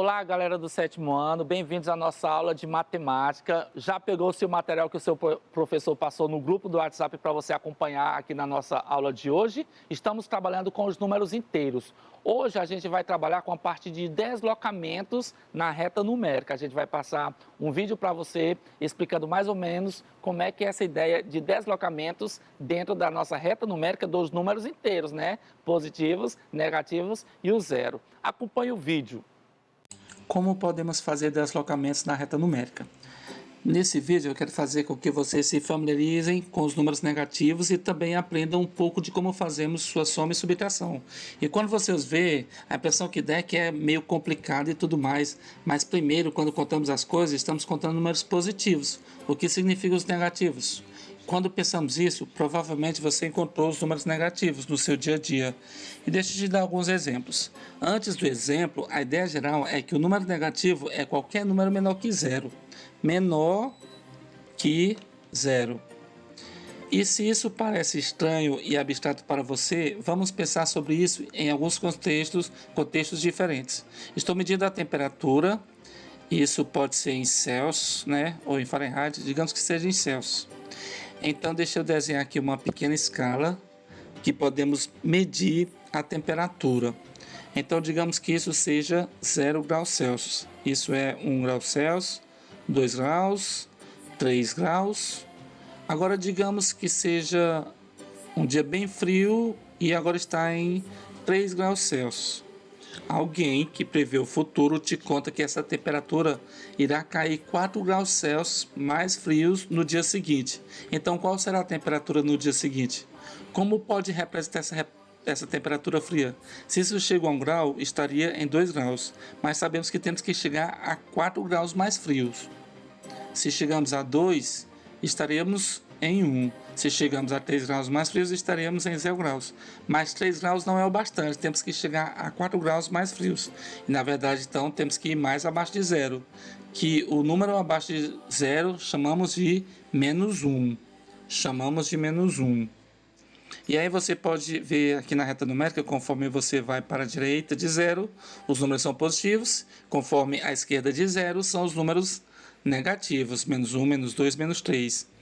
Olá, galera do sétimo ano, bem-vindos à nossa aula de matemática. Já pegou o seu material que o seu professor passou no grupo do WhatsApp para você acompanhar aqui na nossa aula de hoje? Estamos trabalhando com os números inteiros. Hoje a gente vai trabalhar com a parte de deslocamentos na reta numérica. A gente vai passar um vídeo para você explicando mais ou menos como é que é essa ideia de deslocamentos dentro da nossa reta numérica dos números inteiros, né? Positivos, negativos e o zero. Acompanhe o vídeo. Como podemos fazer deslocamentos na reta numérica? Nesse vídeo eu quero fazer com que vocês se familiarizem com os números negativos e também aprendam um pouco de como fazemos sua soma e subtração. E quando você os vê, a impressão que dá é que é meio complicado e tudo mais, mas primeiro, quando contamos as coisas, estamos contando números positivos. O que significa os negativos? Quando pensamos isso, provavelmente você encontrou os números negativos no seu dia a dia. E deixa eu te dar alguns exemplos. Antes do exemplo, a ideia geral é que o número negativo é qualquer número menor que zero. Menor que zero. E se isso parece estranho e abstrato para você, vamos pensar sobre isso em alguns contextos diferentes. Estou medindo a temperatura, isso pode ser em Celsius, né, ou em Fahrenheit, digamos que seja em Celsius. Então deixa eu desenhar aqui uma pequena escala que podemos medir a temperatura. Então digamos que isso seja 0 graus Celsius. Isso é 1 grau Celsius, 2 graus, 3 graus. Agora digamos que seja um dia bem frio e agora está em 3 graus Celsius. Alguém que prevê o futuro te conta que essa temperatura irá cair 4 graus Celsius mais frios no dia seguinte. Então, qual será a temperatura no dia seguinte? Como pode representar essa temperatura fria? Se isso chega a 1 grau, estaria em 2 graus, mas sabemos que temos que chegar a 4 graus mais frios. Se chegamos a 2, estaremos em 1. Se chegamos a 3 graus mais frios, estaremos em 0 graus. Mas 3 graus não é o bastante, temos que chegar a 4 graus mais frios. E na verdade, então, temos que ir mais abaixo de 0. Que o número abaixo de 0 chamamos de menos 1. Chamamos de menos 1. E aí você pode ver aqui na reta numérica, conforme você vai para a direita de 0, os números são positivos. Conforme a esquerda de 0, são os números negativos. Menos 1, menos 2, menos 3.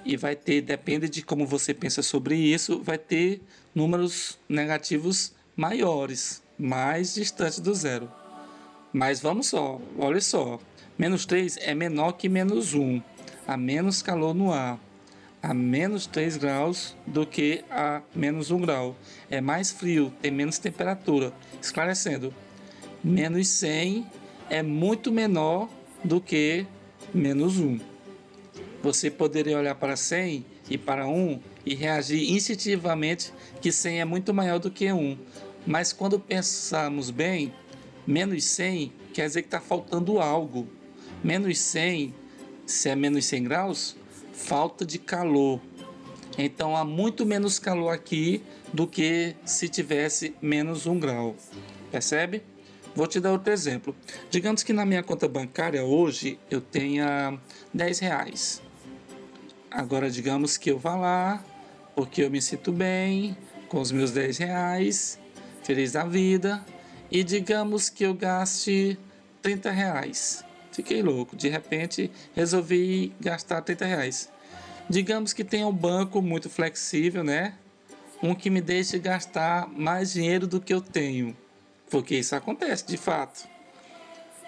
E vai ter, depende de como você pensa sobre isso, vai ter números negativos maiores, mais distantes do zero. Mas vamos só, olha só. Menos 3 é menor que menos 1. Há menos calor no ar. A menos 3 graus do que a menos 1 grau. É mais frio, tem menos temperatura. Esclarecendo, menos 100 é muito menor do que menos 1. Você poderia olhar para 100 e para 1 e reagir instintivamente que 100 é muito maior do que 1. Mas quando pensamos bem, menos 100 quer dizer que está faltando algo. Menos 100, se é menos 100 graus, falta de calor. Então há muito menos calor aqui do que se tivesse menos 1 grau. Percebe? Vou te dar outro exemplo. Digamos que na minha conta bancária hoje eu tenha R$10. Agora digamos que eu vá lá, porque eu me sinto bem com os meus R$10, feliz da vida, e digamos que eu gaste R$30. Fiquei louco, de repente resolvi gastar R$30. Digamos que tenha um banco muito flexível, né? Um que me deixe gastar mais dinheiro do que eu tenho, porque isso acontece de fato.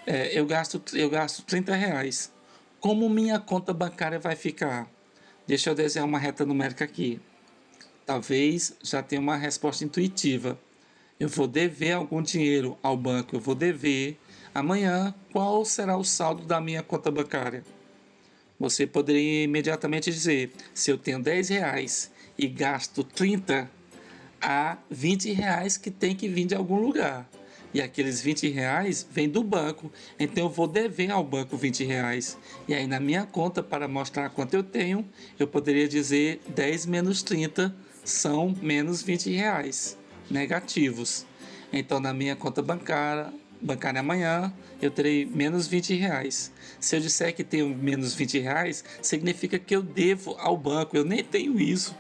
Eu gasto R$30. Como minha conta bancária vai ficar? Deixa eu desenhar uma reta numérica aqui. Talvez já tenha uma resposta intuitiva. Eu vou dever algum dinheiro ao banco, eu vou dever. Amanhã, qual será o saldo da minha conta bancária? Você poderia imediatamente dizer, se eu tenho R$10 e gasto 30, há R$20 que tem que vir de algum lugar. E aqueles R$20 vêm do banco, então eu vou dever ao banco R$20. E aí na minha conta, para mostrar quanto eu tenho, eu poderia dizer 10 menos 30 são menos R$20, negativos. Então na minha conta bancária amanhã, eu terei menos R$20. Se eu disser que tenho menos R$20, significa que eu devo ao banco, eu nem tenho isso.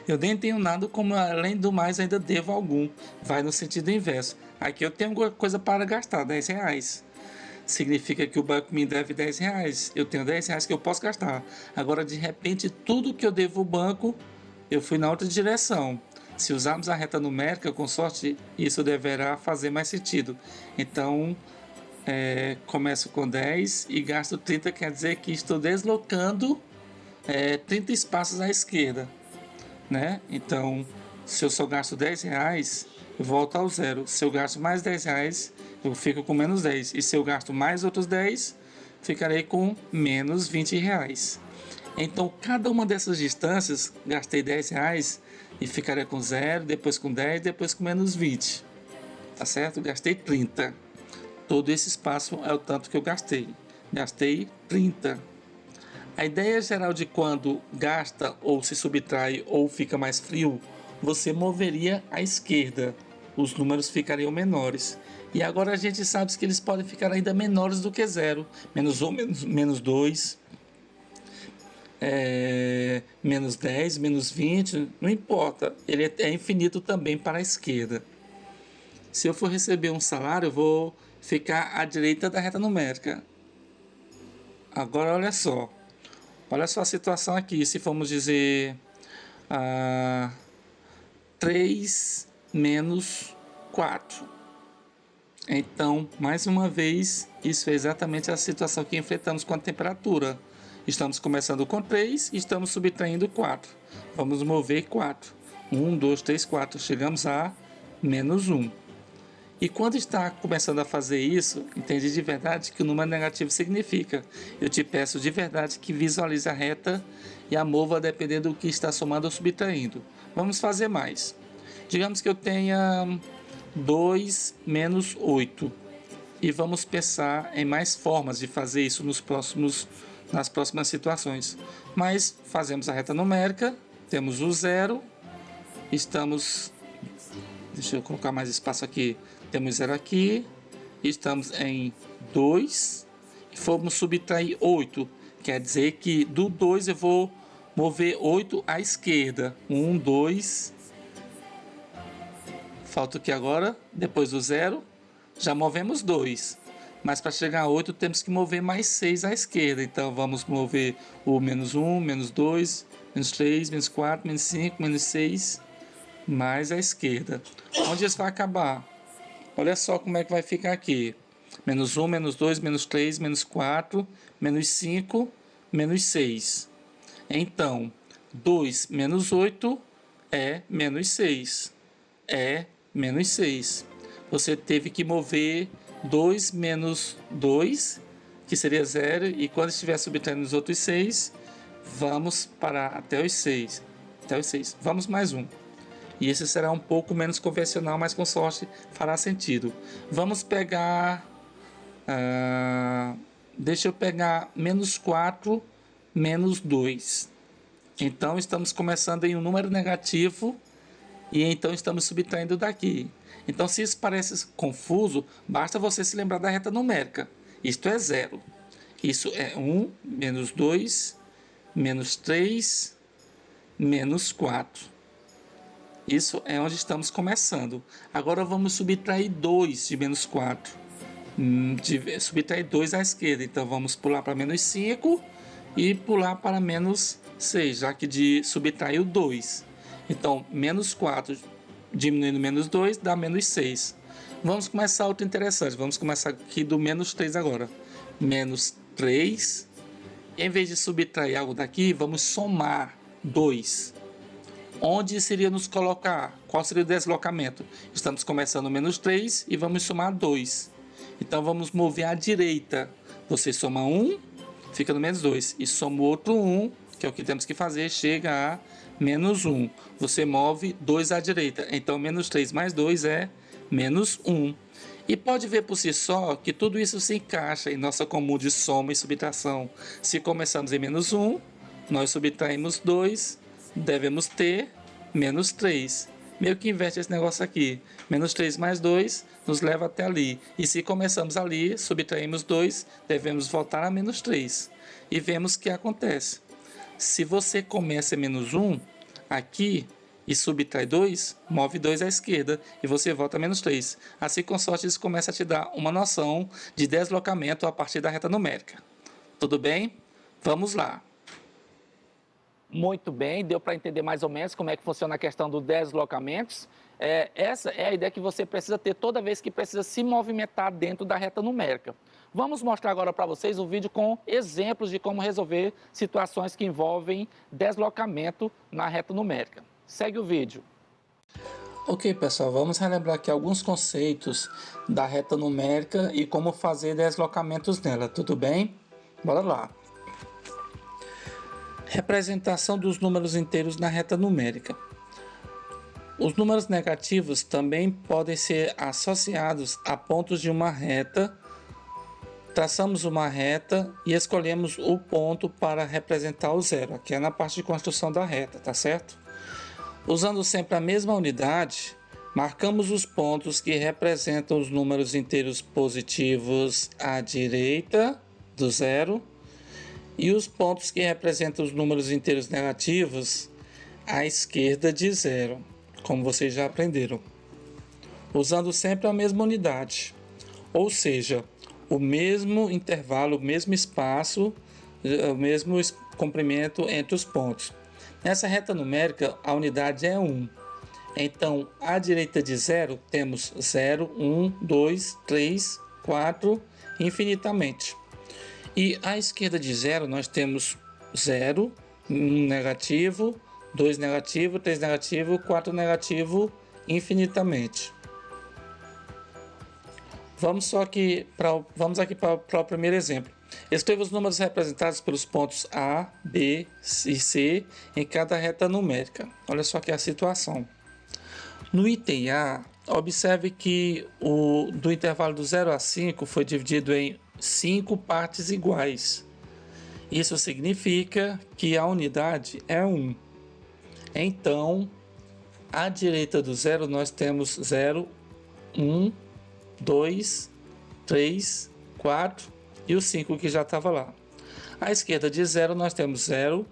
Eu nem tenho nada, como além do mais ainda devo algum. Vai no sentido inverso. Aqui eu tenho alguma coisa para gastar, R$ 10. Significa que o banco me deve R$ 10. Eu tenho R$ 10 que eu posso gastar. Agora, de repente, tudo que eu devo ao banco, eu fui na outra direção. Se usarmos a reta numérica, com sorte, isso deverá fazer mais sentido. Então, começo com 10 e gasto 30, quer dizer que estou deslocando 30 espaços à esquerda, né? Então, se eu só gasto R$ 10, eu volto ao zero. Se eu gasto mais R$ 10, eu fico com menos 10. E se eu gasto mais outros 10, ficarei com menos R$ 20. Então, cada uma dessas distâncias, gastei R$ 10 e ficarei com zero, depois com 10, depois com menos 20. Tá certo? Gastei 30. Todo esse espaço é o tanto que eu gastei. Gastei 30. A ideia geral de quando gasta ou se subtrai ou fica mais frio, você moveria à esquerda. Os números ficariam menores. E agora a gente sabe que eles podem ficar ainda menores do que zero. Menos 1, menos 2, menos 10, menos 20, não importa. Ele é infinito também para a esquerda. Se eu for receber um salário, eu vou ficar à direita da reta numérica. Agora olha só a situação aqui. Se formos dizer 3 menos 4. Então, mais uma vez, isso é exatamente a situação que enfrentamos com a temperatura. Estamos começando com 3 e estamos subtraindo 4. Vamos mover 4. 1, 2, 3, 4. Chegamos a menos 1. E quando está começando a fazer isso, entende de verdade que o número negativo significa. Eu te peço de verdade que visualize a reta e a mova dependendo do que está somando ou subtraindo. Vamos fazer mais. Digamos que eu tenha 2 menos 8. E vamos pensar em mais formas de fazer isso nas próximas situações. Mas fazemos a reta numérica, temos o zero, deixa eu colocar mais espaço aqui. Temos 0 aqui, estamos em 2 e vamos subtrair 8. Quer dizer que do 2 eu vou mover 8 à esquerda. 1, 2. Falta o que agora? Depois do 0, já movemos 2. Mas para chegar a 8 temos que mover mais 6 à esquerda. Então vamos mover o menos 1, menos 2, menos 3, menos 4, menos 5, menos 6, mais à esquerda. Onde isso vai acabar? Olha só como é que vai ficar aqui. Menos 1, menos 2, menos 3, menos 4, menos 5, menos 6. Então, 2 menos 8 é menos 6. É menos 6. Você teve que mover 2 menos 2, que seria 0. E quando estiver subtraindo os outros 6, vamos parar até os 6. Vamos mais um. E esse será um pouco menos convencional, mas com sorte fará sentido. Vamos pegar... deixa eu pegar menos 4, menos 2. Então, estamos começando em um número negativo e então estamos subtraindo daqui. Então, se isso parece confuso, basta você se lembrar da reta numérica. Isto é 0. Isso é 1, menos 2, menos 3, menos 4. Isso é onde estamos começando. Agora vamos subtrair 2 de menos 4. Subtrair 2 à esquerda. Então vamos pular para menos 5 e pular para menos 6, já que subtraiu 2. Então, menos 4 diminuindo menos 2 dá menos 6. Vamos começar outro interessante. Vamos começar aqui do menos 3 agora. Menos 3. Em vez de subtrair algo daqui, vamos somar 2. Onde seria nos colocar? Qual seria o deslocamento? Estamos começando menos 3 e vamos somar 2. Então vamos mover à direita. Você soma 1, fica no menos 2. E soma o outro 1, que é o que temos que fazer, chega a menos 1. Você move 2 à direita. Então menos 3 mais 2 é menos 1. E pode ver por si só que tudo isso se encaixa em nossa comum de soma e subtração. Se começamos em menos 1, nós subtraímos 2, devemos ter menos 3. Meio que inverte esse negócio aqui. Menos 3 mais 2 nos leva até ali. E se começamos ali, subtraímos 2, devemos voltar a menos 3. E vemos o que acontece. Se você começa em menos 1, aqui e subtrai 2, move 2 à esquerda e você volta a menos 3. Assim, com sorte, isso começa a te dar uma noção de deslocamento a partir da reta numérica. Tudo bem? Vamos lá. Muito bem, deu para entender mais ou menos como é que funciona a questão dos deslocamentos. Essa é a ideia que você precisa ter toda vez que precisa se movimentar dentro da reta numérica. Vamos mostrar agora para vocês um vídeo com exemplos de como resolver situações que envolvem deslocamento na reta numérica. Segue o vídeo. Ok, pessoal, vamos relembrar aqui alguns conceitos da reta numérica e como fazer deslocamentos nela, tudo bem? Bora lá. Representação dos números inteiros na reta numérica. Os números negativos também podem ser associados a pontos de uma reta. Traçamos uma reta e escolhemos o ponto para representar o zero, aqui é na parte de construção da reta, tá certo? Usando sempre a mesma unidade, marcamos os pontos que representam os números inteiros positivos à direita do zero e os pontos que representam os números inteiros negativos à esquerda de zero, como vocês já aprenderam. Usando sempre a mesma unidade, ou seja, o mesmo intervalo, o mesmo espaço, o mesmo comprimento entre os pontos. Nessa reta numérica, a unidade é 1. Então, à direita de 0, temos 0, 1, 2, 3, 4, infinitamente. E à esquerda de 0, nós temos 0, 1 negativo, 2 negativo, 3 negativo, 4 negativo, infinitamente. Vamos aqui para o primeiro exemplo. Escreva os números representados pelos pontos A, B e C em cada reta numérica. Olha só aqui a situação. No item A, observe que do intervalo do 0 a 5 foi dividido em 5 partes iguais. Isso significa que a unidade é 1. Então, à direita do 0 nós temos 0, 1, 2, 3, 4 e o 5 que já estava lá. À esquerda de 0 nós temos 0,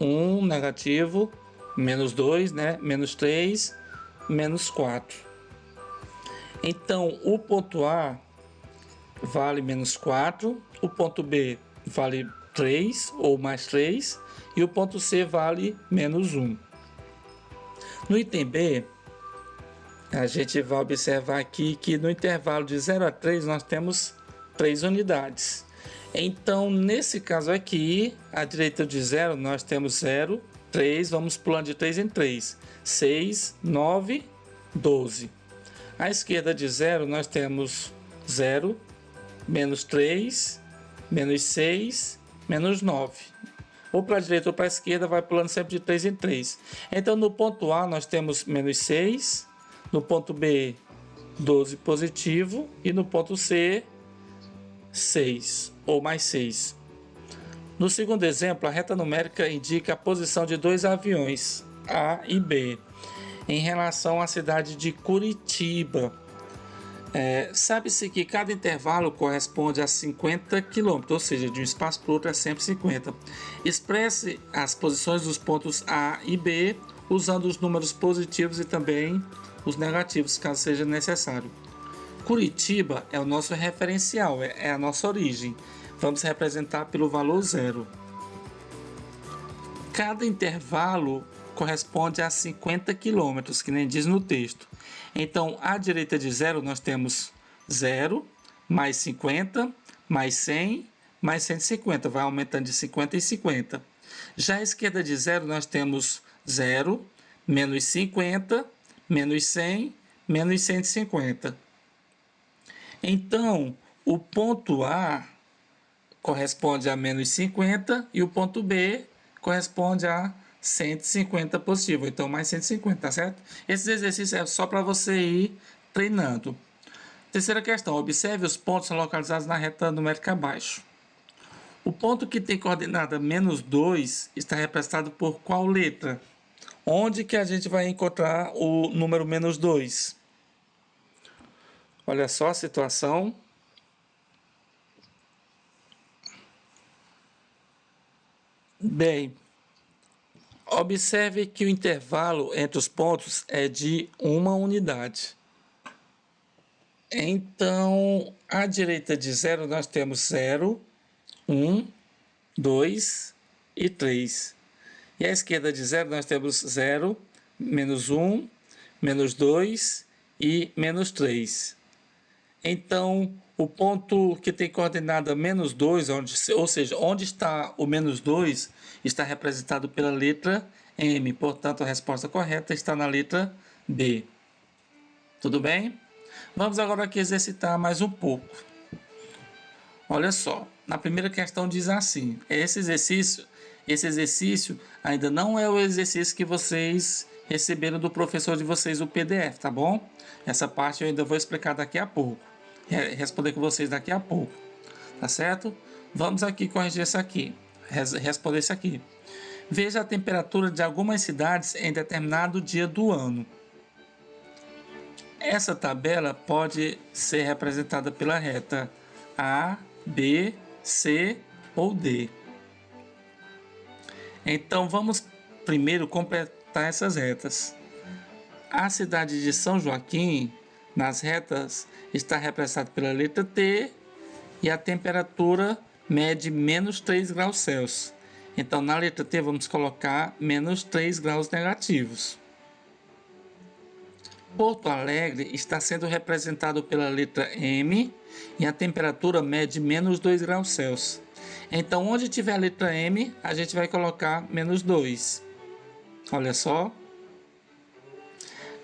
1 negativo, menos 2, né? Menos 3, menos 4. Então, o ponto A vale menos 4, o ponto B vale 3 ou mais 3 e o ponto C vale menos 1. No item B, a gente vai observar aqui que no intervalo de 0 a 3 nós temos 3 unidades. Então, nesse caso aqui, à direita de 0 nós temos 0, 3, vamos pulando de 3 em 3, 6, 9, 12. À esquerda de 0 nós temos 0, menos 3, menos 6, menos 9. Ou para a direita ou para a esquerda, vai pulando sempre de 3 em 3. Então, no ponto A, nós temos menos 6. No ponto B, 12 positivo. E no ponto C, 6 ou mais 6. No segundo exemplo, a reta numérica indica a posição de dois aviões, A e B, em relação à cidade de Curitiba. Sabe-se que cada intervalo corresponde a 50 km, ou seja, de um espaço para o outro é sempre 50. Expresse as posições dos pontos A e B usando os números positivos e também os negativos, caso seja necessário. Curitiba é o nosso referencial, é a nossa origem. Vamos representar pelo valor 0. Cada intervalo corresponde a 50 km, que nem diz no texto. Então, à direita de 0, nós temos 0, mais 50, mais 100, mais 150. Vai aumentando de 50 em 50. Já à esquerda de 0, nós temos 0, menos 50, menos 100, menos 150. Então, o ponto A corresponde a menos 50 e o ponto B corresponde a 150 positivo, então mais 150, tá certo? Esses exercícios é só para você ir treinando. Terceira questão, observe os pontos localizados na reta numérica abaixo. O ponto que tem coordenada menos 2 está representado por qual letra? Onde que a gente vai encontrar o número menos 2? Olha só a situação. Bem, Observe que o intervalo entre os pontos é de 1 unidade. Então, à direita de 0, nós temos 0, 1, 2 e 3. E à esquerda de 0, nós temos 0, menos 1, menos 2 e menos 3. Então, o ponto que tem coordenada menos 2, ou seja, onde está o menos 2, está representado pela letra M. Portanto, a resposta correta está na letra B. Tudo bem? Vamos agora aqui exercitar mais um pouco. Olha só, na primeira questão diz assim, esse exercício ainda não é o exercício que vocês receberam do professor de vocês, o PDF, tá bom? Essa parte eu ainda vou explicar daqui a pouco, responder com vocês daqui a pouco, tá certo? Vamos aqui corrigir isso aqui, responder isso aqui. Veja a temperatura de algumas cidades em determinado dia do ano. Essa tabela pode ser representada pela reta A, B, C ou D. Então vamos primeiro completar essas retas. A cidade de São Joaquim, nas retas, está representada pela letra T e a temperatura mede menos 3 graus Celsius. Então na letra T vamos colocar menos 3 graus negativos. Porto Alegre está sendo representado pela letra M e a temperatura mede menos 2 graus Celsius. Então, onde tiver a letra M, a gente vai colocar menos 2. Olha só.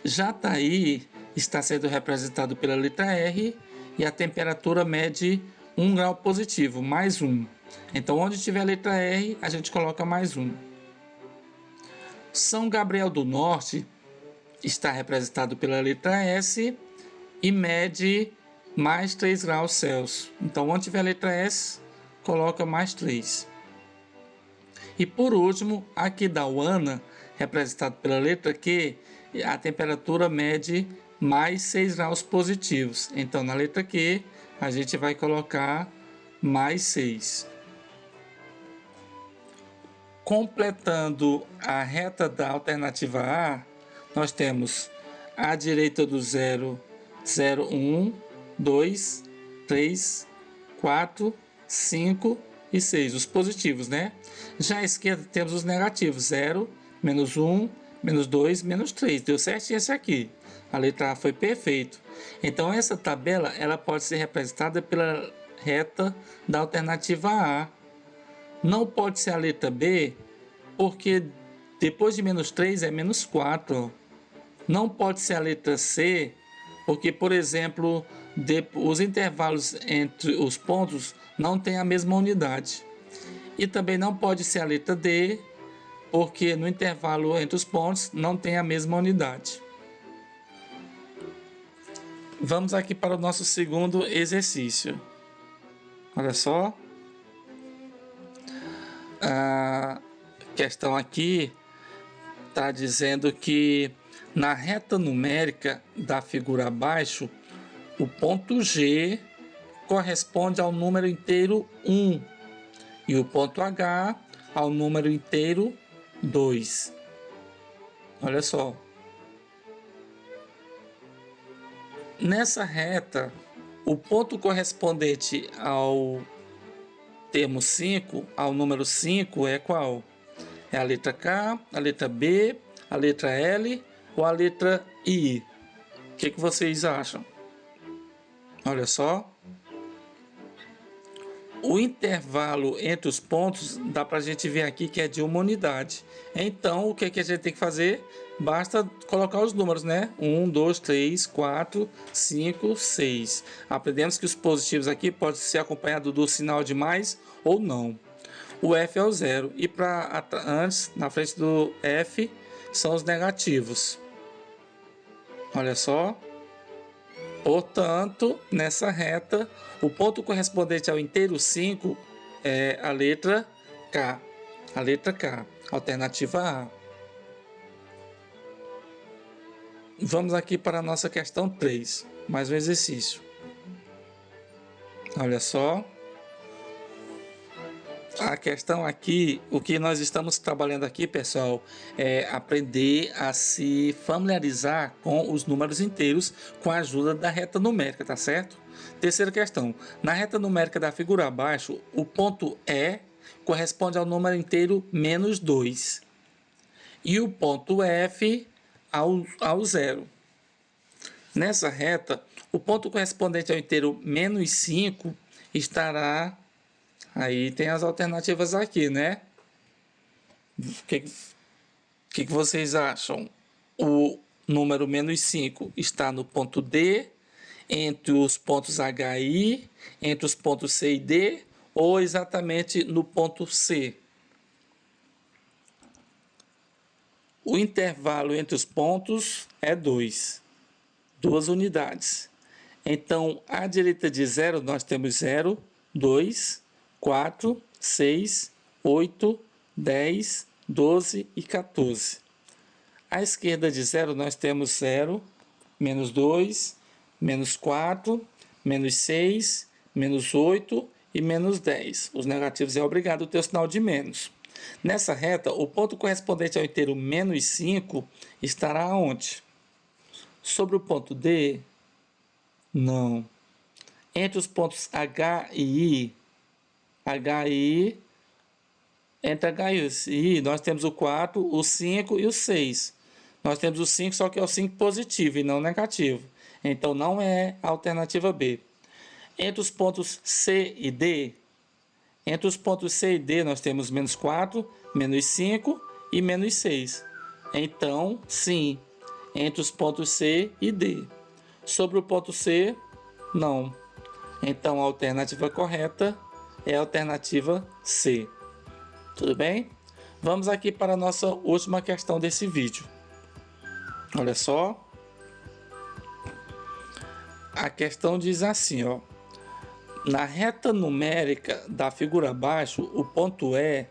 Jataí está sendo representado pela letra R e a temperatura mede 1 grau positivo, mais 1. Então, onde tiver a letra R, a gente coloca mais 1. São Gabriel do Norte está representado pela letra S e mede mais 3 graus Celsius. Então, onde tiver a letra S, coloca mais 3. E por último, Aquidauana, representado pela letra Q, a temperatura mede mais 6 graus positivos. Então, na letra Q, a gente vai colocar mais 6. Completando a reta da alternativa A, nós temos à direita do 0, 0, 1, 2, 3, 4, 5 e 6, os positivos, né? Já à esquerda temos os negativos, 0, menos 1, menos 2, menos 3. Deu certinho esse aqui. A letra A foi perfeito. Então, essa tabela ela pode ser representada pela reta da alternativa A. Não pode ser a letra B, porque depois de menos 3 é menos 4. Não pode ser a letra C, porque, por exemplo, os intervalos entre os pontos não têm a mesma unidade. E também não pode ser a letra D, porque no intervalo entre os pontos não tem a mesma unidade. Vamos aqui para o nosso segundo exercício. Olha só. A questão aqui está dizendo que na reta numérica da figura abaixo, o ponto G corresponde ao número inteiro 1 e o ponto H ao número inteiro 2. Olha só. Nessa reta, o ponto correspondente ao termo 5, ao número 5, é qual? É a letra K, a letra B, a letra L ou a letra I? O que vocês acham? Olha só. O intervalo entre os pontos dá para a gente ver aqui que é de 1 unidade. Então, o que a gente tem que fazer? Basta colocar os números, né? 1, 2, 3, 4, 5, 6. Aprendemos que os positivos aqui podem ser acompanhados do sinal de mais ou não. O F é o 0. E antes, na frente do F, são os negativos. Olha só. Portanto, nessa reta, o ponto correspondente ao inteiro 5 é a letra K. A letra K, alternativa A. Vamos aqui para a nossa questão 3, mais um exercício. Olha só. A questão aqui, o que nós estamos trabalhando aqui, pessoal, é aprender a se familiarizar com os números inteiros com a ajuda da reta numérica, tá certo? Terceira questão, na reta numérica da figura abaixo, o ponto E corresponde ao número inteiro menos 2 e o ponto F ao zero. Nessa reta, o ponto correspondente ao inteiro menos 5 estará... Aí tem as alternativas aqui, né? O que vocês acham? O número menos 5 está no ponto D, entre os pontos H e I, entre os pontos C e D, ou exatamente no ponto C? O intervalo entre os pontos é 2 unidades. Então, à direita de 0, nós temos 0, 2, 4, 6, 8, 10, 12 e 14. À esquerda de 0, nós temos 0, menos 2, menos 4, menos 6, menos 8 e menos 10. Os negativos é obrigado a ter o sinal de menos. Nessa reta, o ponto correspondente ao inteiro menos 5 estará onde? Sobre o ponto D? Não. Entre os pontos H e I, entre H e I, nós temos o 4, o 5 e o 6. Nós temos o 5, só que é o 5 positivo e não negativo. Então, não é a alternativa B. Entre os pontos C e D, nós temos menos 4, menos 5 e menos 6. Então, sim, entre os pontos C e D. Sobre o ponto C, não. Então, a alternativa correta é a alternativa C. Tudo bem? Vamos aqui para a nossa última questão desse vídeo. Olha só. A questão diz assim, ó. Na reta numérica da figura abaixo, o ponto E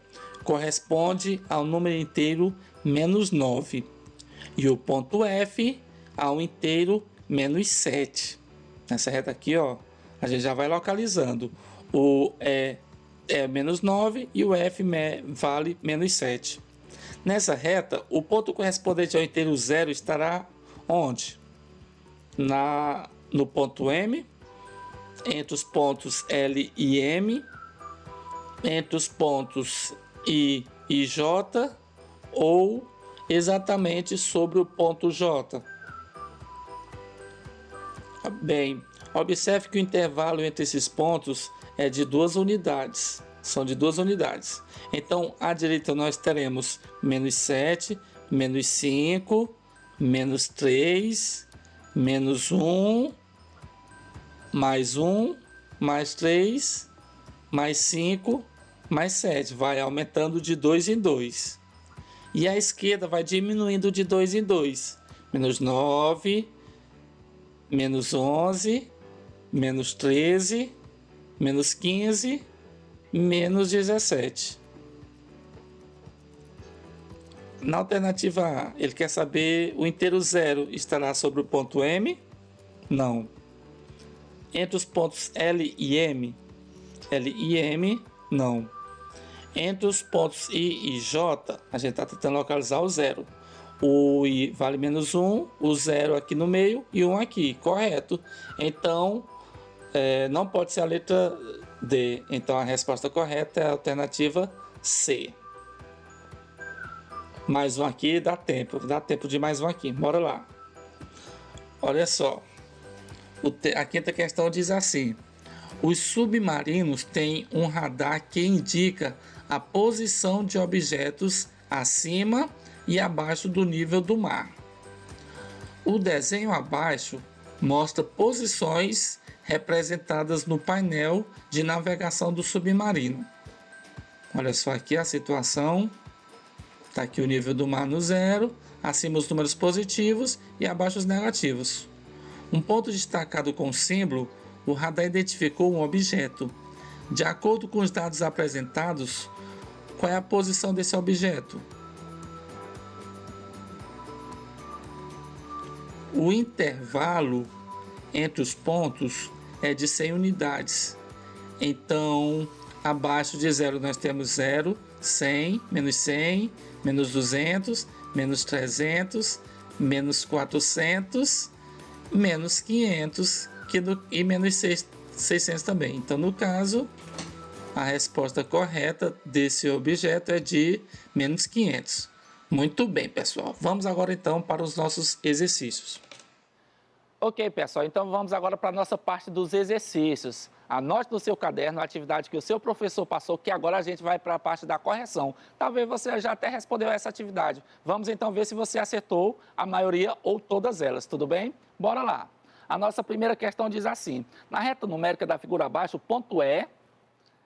corresponde ao número inteiro menos 9 e o ponto F ao inteiro menos 7. Nessa reta aqui, ó, a gente já vai localizando. O E é menos 9 e o F vale menos 7. Nessa reta, o ponto correspondente ao inteiro zero estará onde? No ponto M, entre os pontos L e M, entre os pontos I e J, ou exatamente sobre o ponto J. Bem, observe que o intervalo entre esses pontos é de 2 unidades. São de 2 unidades. Então, à direita nós teremos menos 7, menos 5, menos 3, menos 1, mais 1, mais 3, mais 5, mais 7. Vai aumentando de 2 em 2. E à esquerda vai diminuindo de 2 em 2. Menos 9, menos 11, menos 13, menos 15, menos 17. Na alternativa A, ele quer saber o inteiro zero estará sobre o ponto M? Não. Entre os pontos L e M, não. Entre os pontos I e J, a gente está tentando localizar o zero. O I vale menos 1, o zero aqui no meio e 1 aqui, correto. Então, não pode ser a letra D. Então, a resposta correta é a alternativa C. Mais um aqui, dá tempo de mais um aqui. Bora lá. Olha só. A quinta questão diz assim: os submarinos têm um radar que indica a posição de objetos acima e abaixo do nível do mar. O desenho abaixo mostra posições representadas no painel de navegação do submarino. Olha só aqui a situação. Está aqui o nível do mar no zero, acima os números positivos e abaixo os negativos. Um ponto destacado com símbolo, o radar identificou um objeto. De acordo com os dados apresentados, qual é a posição desse objeto? O intervalo entre os pontos é de 100 unidades. Então, Abaixo de zero nós temos 0, 100, menos 200, menos 300, menos 400, menos 500 e menos 600 também. Então, no caso, a resposta correta desse objeto é de menos 500. Muito bem, pessoal. Vamos agora, então, para os nossos exercícios. Ok, pessoal. Então, vamos agora para a nossa parte dos exercícios. Anote no seu caderno a atividade que o seu professor passou, que agora a gente vai para a parte da correção. Talvez você já até respondeu essa atividade. Vamos, então, ver se você acertou a maioria ou todas elas. Tudo bem? Bora lá. A nossa primeira questão diz assim. Na reta numérica da figura abaixo, o ponto E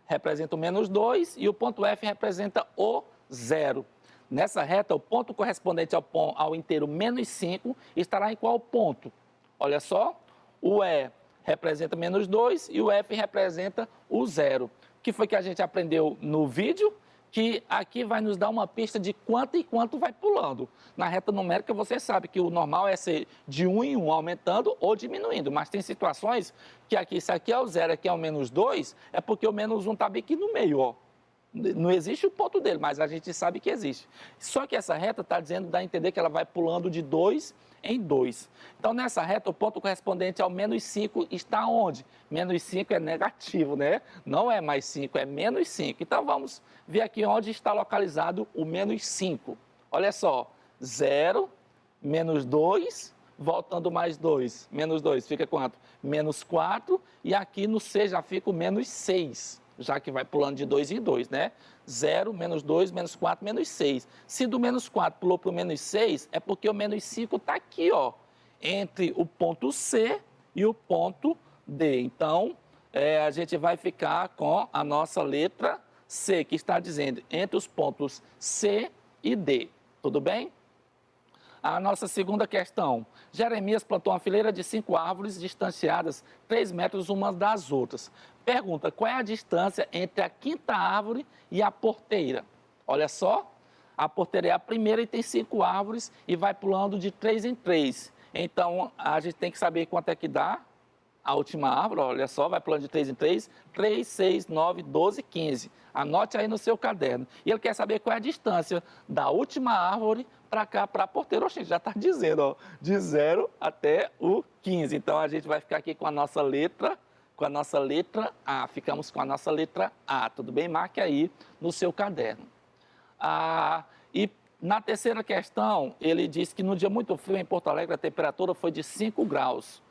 representa o menos 2 e o ponto F representa o 0. Nessa reta, o ponto correspondente ao inteiro menos 5 estará em qual ponto? Olha só, o E representa menos 2 e o F representa o 0. O que foi que a gente aprendeu no vídeo? Que aqui vai nos dar uma pista de quanto e quanto vai pulando. Na reta numérica, você sabe que o normal é ser de 1 em 1, aumentando ou diminuindo. Mas tem situações que aqui, se aqui é o 0, aqui é o menos 2, é porque o menos 1 está bem aqui no meio, ó. Não existe o ponto dele, mas a gente sabe que existe. Só que essa reta está dizendo, dá a entender que ela vai pulando de 2 em 2. Então, nessa reta, o ponto correspondente ao menos 5 está onde? Menos 5 é negativo, né? Não é mais 5, é menos 5. Então, vamos ver aqui onde está localizado o menos 5. Olha só, 0, menos 2, voltando mais 2. Menos 2 fica quanto? Menos 4, e aqui no C já fica o menos 6. Já que vai pulando de 2 em 2, né? 0, menos 2, menos 4, menos 6. Se do menos 4 pulou para o menos 6, é porque o menos 5 está aqui, ó, entre o ponto C e o ponto D. Então, a gente vai ficar com a nossa letra C, que está dizendo entre os pontos C e D. Tudo bem? A nossa segunda questão. Jeremias plantou uma fileira de 5 árvores distanciadas 3 metros umas das outras. Pergunta, qual é a distância entre a quinta árvore e a porteira? Olha só, a porteira é a primeira e tem 5 árvores e vai pulando de 3 em 3. Então, a gente tem que saber quanto é que dá a última árvore. Olha só, vai pulando de 3 em 3, 3, 6, 9, 12, 15. Anote aí no seu caderno. E ele quer saber qual é a distância da última árvore para cá, para a porteira. Oxe, já está dizendo, ó, de 0 até o 15. Então, a gente vai ficar aqui com a nossa letra A. Ficamos com a nossa letra A, tudo bem? Marque aí no seu caderno. E na terceira questão, ele diz que no dia muito frio em Porto Alegre, a temperatura foi de 5 graus.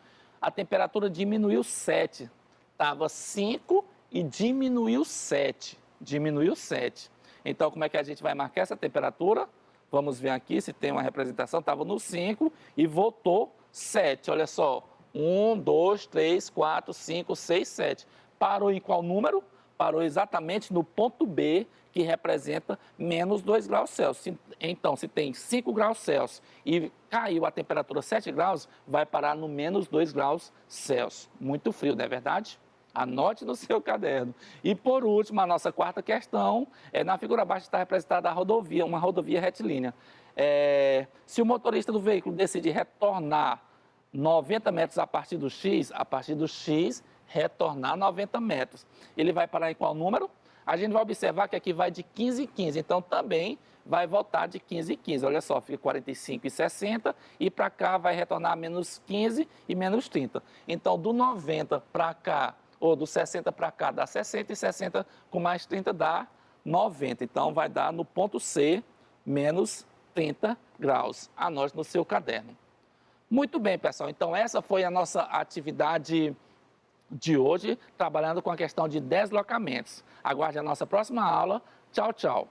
A temperatura diminuiu 7. Estava 5 e diminuiu 7. Diminuiu 7. Então, como é que a gente vai marcar essa temperatura? Vamos ver aqui se tem uma representação. Estava no 5 e voltou 7. Olha só. 1, 2, 3, 4, 5, 6, 7. Parou em qual número? Parou exatamente no ponto B, que representa menos 2 graus Celsius. Então, se tem 5 graus Celsius e caiu a temperatura 7 graus, vai parar no menos 2 graus Celsius. Muito frio, não é verdade? Anote no seu caderno. E, por último, a nossa quarta questão, na figura abaixo está representada a rodovia, uma rodovia retilínea. Se o motorista do veículo decide retornar 90 metros a partir do X, retornar 90 metros. Ele vai parar em qual número? A gente vai observar que aqui vai de 15 em 15, então também vai voltar de 15 em 15. Olha só, fica 45 e 60 e para cá vai retornar menos 15 e menos 30. Então, do 90 para cá, ou do 60 para cá, dá 60 e 60 com mais 30 dá 90. Então, vai dar no ponto C, menos 30 graus. Anote no seu caderno. Muito bem, pessoal. Então, essa foi a nossa atividade de hoje, trabalhando com a questão de deslocamentos. Aguarde a nossa próxima aula. Tchau, tchau.